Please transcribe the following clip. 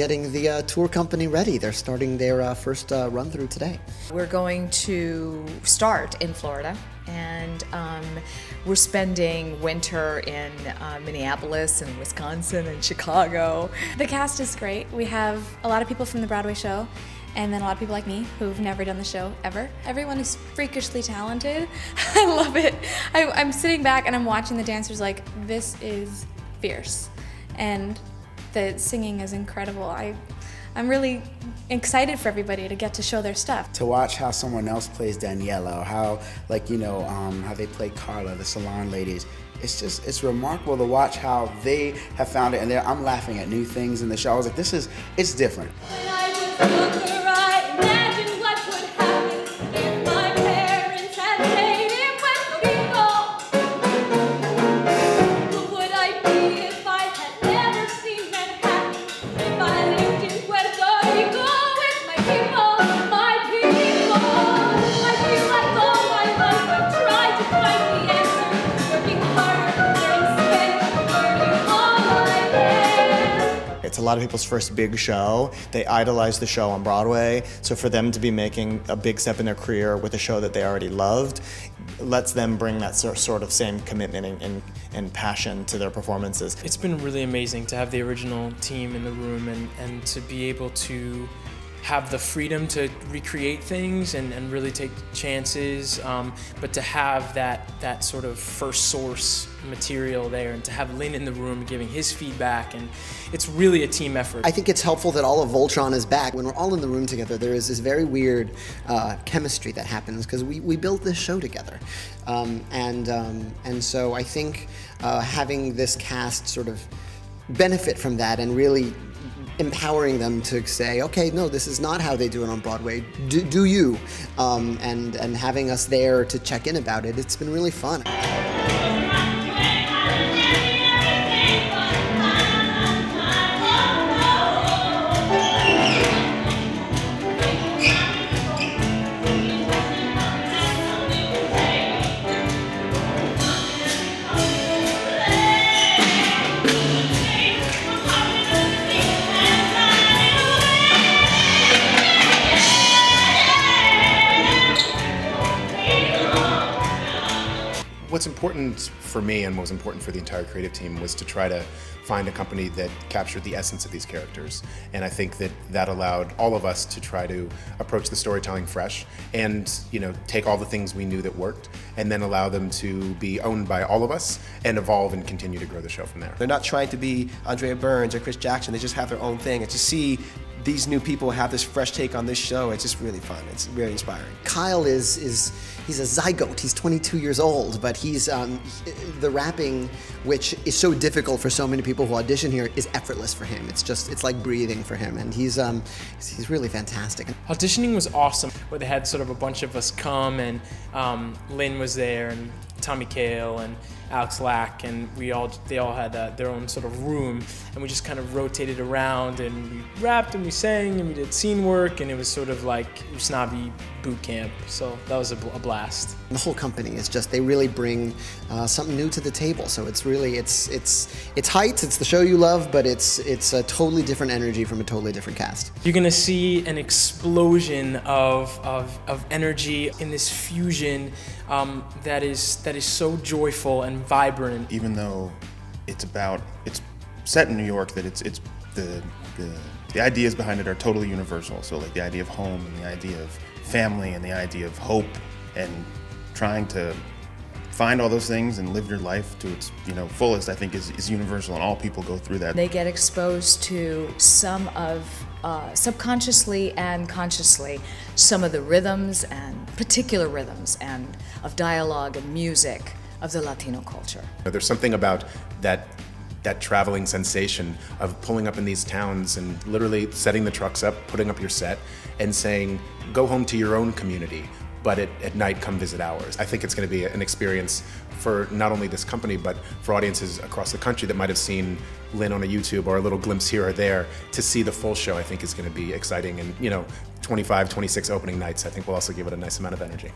getting the tour company ready. They're starting their first run-through today. We're going to start in Florida, and we're spending winter in Minneapolis and Wisconsin and Chicago. The cast is great. We have a lot of people from the Broadway show, and then a lot of people like me who've never done the show ever. Everyone is freakishly talented. I love it. I'm sitting back and I'm watching the dancers like, this is fierce. And the singing is incredible. I'm really excited for everybody to get to show their stuff. To watch how someone else plays Daniela, or how, like, you know, how they play Carla, the salon ladies. It's remarkable to watch how they have found it, and I'm laughing at new things in the show. I was like, it's different. It's a lot of people's first big show. They idolize the show on Broadway, so for them to be making a big step in their career with a show that they already loved lets them bring that sort of same commitment and passion to their performances. It's been really amazing to have the original team in the room and to be able to have the freedom to recreate things and really take chances, but to have that sort of first source material there, and to have Lin in the room giving his feedback, and it's really a team effort. I think it's helpful that all of Voltron is back. When we're all in the room together, there is this very weird chemistry that happens because we built this show together, and so I think having this cast sort of benefit from that and really empowering them to say, okay, no, this is not how they do it on Broadway. Do you? And having us there to check in about it, it's been really fun. What's important for me and what was important for the entire creative team was to try to find a company that captured the essence of these characters. And I think that allowed all of us to try to approach the storytelling fresh and, you know, take all the things we knew that worked and then allow them to be owned by all of us and evolve and continue to grow the show from there. They're not trying to be Andrea Burns or Chris Jackson, they just have their own thing. And to see these new people have this fresh take on this show, it's just really fun. It's very inspiring. Kyle he's a zygote. He's 22 years old, but he's the rapping, which is so difficult for so many people who audition here, is effortless for him. It's like breathing for him, and he's really fantastic. Auditioning was awesome, where they had sort of a bunch of us come, and Lin was there, and Tommy Kail and Alex Lack, and they all had their own sort of room, and we just kind of rotated around, and we rapped and we sang and we did scene work, and it was sort of like snobby boot camp. So that was a blast. The whole company is just, they really bring something new to the table. So it's really it's Heights. It's the show you love, but it's a totally different energy from a totally different cast. You're gonna see an explosion of energy in this fusion that is so joyful and vibrant. Even though it's set in New York, that it's the ideas behind it are totally universal. So like the idea of home and the idea of family and the idea of hope and trying to find all those things and live your life to its fullest, I think is universal, and all people go through that. They get exposed to some of, subconsciously and consciously, some of the rhythms and particular rhythms and of dialogue and music of the Latino culture. There's something about that traveling sensation of pulling up in these towns and literally setting the trucks up, putting up your set, and saying, go home to your own community, but at night come visit ours. I think it's going to be an experience for not only this company, but for audiences across the country that might have seen Lin on a YouTube or a little glimpse here or there. To see the full show, I think, is going to be exciting. And 25, 26 opening nights, I think will also give it a nice amount of energy.